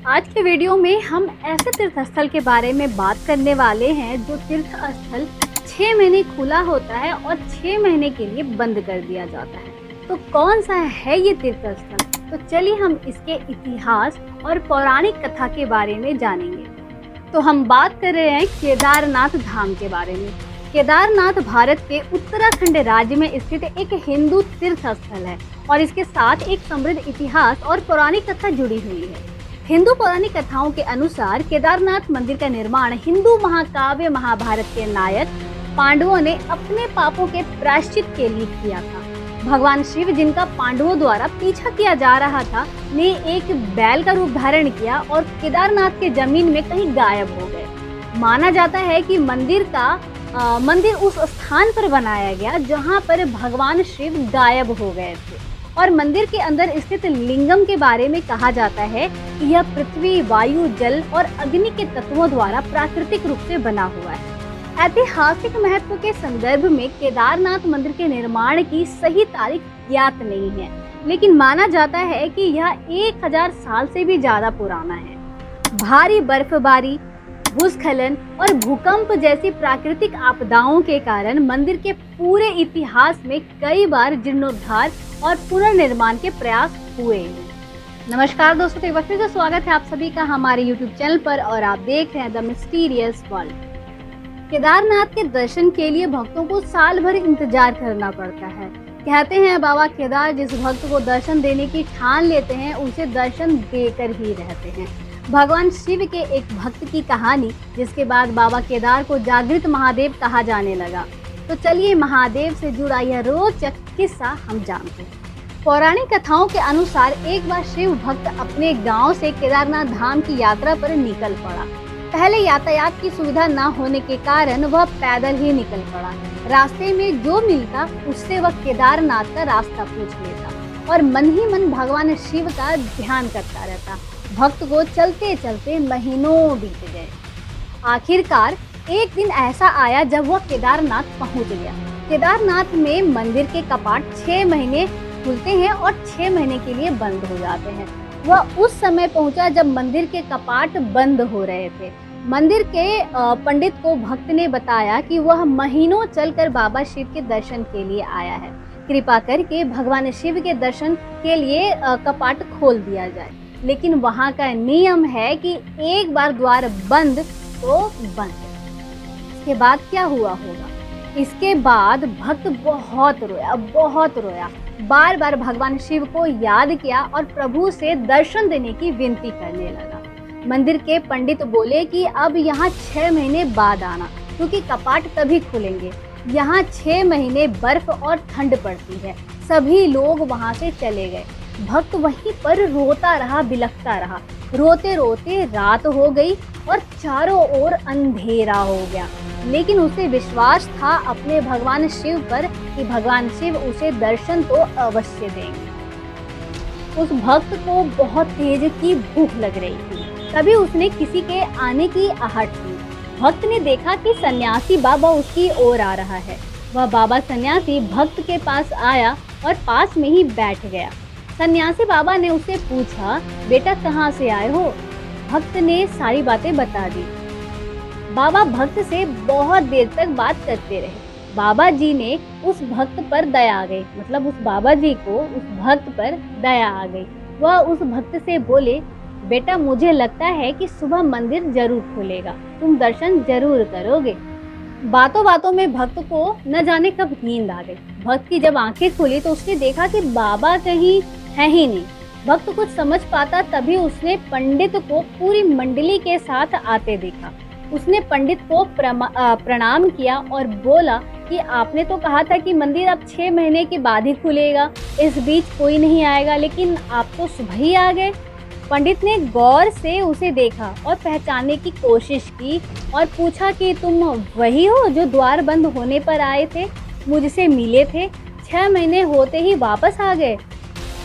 आज के वीडियो में हम ऐसे तीर्थ स्थल के बारे में बात करने वाले हैं जो तीर्थ स्थल 6 महीने खुला होता है और 6 महीने के लिए बंद कर दिया जाता है। तो कौन सा है ये तीर्थ स्थल? तो चलिए हम इसके इतिहास और पौराणिक कथा के बारे में जानेंगे। तो हम बात कर रहे हैं केदारनाथ धाम के बारे में। केदारनाथ भारत के उत्तराखंड राज्य में स्थित एक हिंदू तीर्थ स्थल है और इसके साथ एक समृद्ध इतिहास और पौराणिक कथा जुड़ी हुई है। हिंदू पौराणिक कथाओं के अनुसार केदारनाथ मंदिर का निर्माण हिंदू महाकाव्य महाभारत के नायक पांडवों ने अपने पापों के प्रायश्चित के लिए किया था। भगवान शिव, जिनका पांडवों द्वारा पीछा किया जा रहा था, ने एक बैल का रूप धारण किया और केदारनाथ के जमीन में कहीं गायब हो गए। माना जाता है कि मंदिर उस स्थान पर बनाया गया जहां पर भगवान शिव गायब हो गए थे और मंदिर के अंदर स्थित लिंगम के बारे में कहा जाता है कि यह पृथ्वी, वायु, जल और अग्नि के तत्वों द्वारा प्राकृतिक रूप से बना हुआ है। ऐतिहासिक महत्व के संदर्भ में केदारनाथ मंदिर के निर्माण की सही तारीख ज्ञात नहीं है, लेकिन माना जाता है कि यह 1000 साल से भी ज्यादा पुराना है। भारी बर्फबारी, भूस्खलन और भूकंप जैसी प्राकृतिक आपदाओं के कारण मंदिर के पूरे इतिहास में कई बार जीर्णोद्धार और पुनर्निर्माण के प्रयास हुए हैं। नमस्कार दोस्तों, एक बार फिर से स्वागत है आप सभी का हमारे YouTube चैनल पर और आप देख रहे हैं द मिस्टीरियस वर्ल्ड। केदारनाथ के दर्शन के लिए भक्तों को साल भर इंतजार करना पड़ता है। कहते हैं बाबा केदार जिस भक्त को दर्शन देने की ठान लेते हैं उसे दर्शन देकर ही रहते हैं। भगवान शिव के एक भक्त की कहानी, जिसके बाद बाबा केदार को जागृत महादेव कहा जाने लगा। तो चलिए महादेव से जुड़ा यह रोचक किस्सा हम जानते हैं। पौराणिक कथाओं के अनुसार एक बार शिव भक्त अपने गांव से केदारनाथ धाम की यात्रा पर निकल पड़ा। पहले यातायात की सुविधा न होने के कारण वह पैदल ही निकल पड़ा। रास्ते में जो मिलता उससे वह केदारनाथ का रास्ता पूछ लेता और मन ही मन भगवान शिव का ध्यान करता रहता। भक्त को चलते चलते महीनों बीत गए। आखिरकार एक दिन ऐसा आया जब वह केदारनाथ पहुंच गया। केदारनाथ में मंदिर के कपाट 6 महीने खुलते हैं और 6 महीने के लिए बंद हो जाते हैं। वह उस समय पहुंचा जब मंदिर के कपाट बंद हो रहे थे। मंदिर के पंडित को भक्त ने बताया कि वह महीनों चलकर बाबा शिव के दर्शन के लिए आया है। कृपा करके भगवान शिव के दर्शन के लिए कपाट खोल दिया जाए, लेकिन वहाँ का नियम है कि एक बार द्वार बंद तो बंद। इसके बाद क्या हुआ होगा? इसके बाद भक्त बहुत रोया, बार बार भगवान शिव को याद किया और प्रभु से दर्शन देने की विनती करने लगा। मंदिर के पंडित बोले कि अब यहाँ 6 महीने बाद आना, क्योंकि कपाट तभी खुलेंगे। यहाँ 6 महीने बर्फ और ठंड पड़ती है। सभी लोग वहाँ से चले गए। भक्त वहीं पर रोता रहा, बिलखता रहा। रोते रोते रात हो गई और चारों ओर अंधेरा हो गया, लेकिन उसे विश्वास था अपने भगवान शिव पर कि भगवान शिव उसे दर्शन तो अवश्य देंगे। उस भक्त को बहुत तेज की भूख लग रही थी। तभी उसने किसी के आने की आहट सुनी। भक्त ने देखा कि सन्यासी बाबा उसकी ओर आ रहा है। वह बाबा सन्यासी भक्त के पास आया और पास में ही बैठ गया। सन्यासी बाबा ने उससे पूछा, बेटा कहाँ से आए हो? भक्त ने सारी बातें बता दी। बाबा भक्त से बहुत देर तक बात करते रहे। बाबा जी ने उस भक्त पर दया आ गई, मतलब उस बाबा जी को उस भक्त पर दया आ गई। वह उस भक्त से बोले, बेटा मुझे लगता है कि सुबह मंदिर जरूर खुलेगा, तुम दर्शन जरूर करोगे। बातों बातों में भक्त को न जाने कब नींद आ गई। भक्त की जब आंखें खुली तो उसने देखा कि बाबा कहीं है ही नहीं। भक्त कुछ समझ पाता तभी उसने पंडित को पूरी मंडली के साथ आते देखा। उसने पंडित को प्रणाम किया और बोला कि आपने तो कहा था कि मंदिर अब 6 महीने के बाद ही खुलेगा, इस बीच कोई नहीं आएगा, लेकिन आप तो सुबह ही आ गए। पंडित ने गौर से उसे देखा और पहचानने की कोशिश की और पूछा कि तुम वही हो जो द्वार बंद होने पर आए थे, मुझसे मिले थे, 6 महीने होते ही वापस आ गए।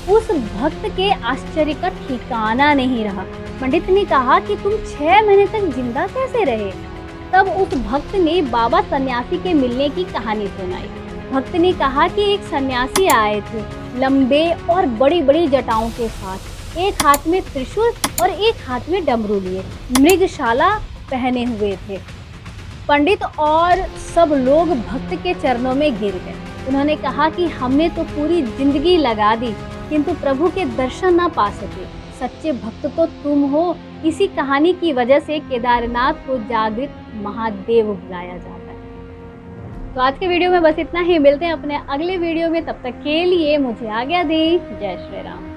उस भक्त के आश्चर्य का ठिकाना नहीं रहा। पंडित ने कहा कि तुम 6 महीने तक जिंदा कैसे रहे? तब उस भक्त ने बाबा सन्यासी के मिलने की कहानी सुनाई। भक्त ने कहा कि एक सन्यासी आए थे, लंबे और बड़ी बड़ी जटाओं के साथ। एक हाथ में त्रिशूल और एक हाथ में डमरू लिए, मृगशाला पहने हुए थे। पंडित और सब लोग भक्त के चरणों में गिर गए। उन्होंने कहा कि हमने तो पूरी जिंदगी लगा दी किंतु प्रभु के दर्शन ना पा सके। सच्चे भक्त तो तुम हो। इसी कहानी की वजह से केदारनाथ को जागृत महादेव बुलाया जाता है। तो आज के वीडियो में बस इतना ही। मिलते हैं अपने अगले वीडियो में, तब तक के लिए मुझे आज्ञा दें। जय श्री राम।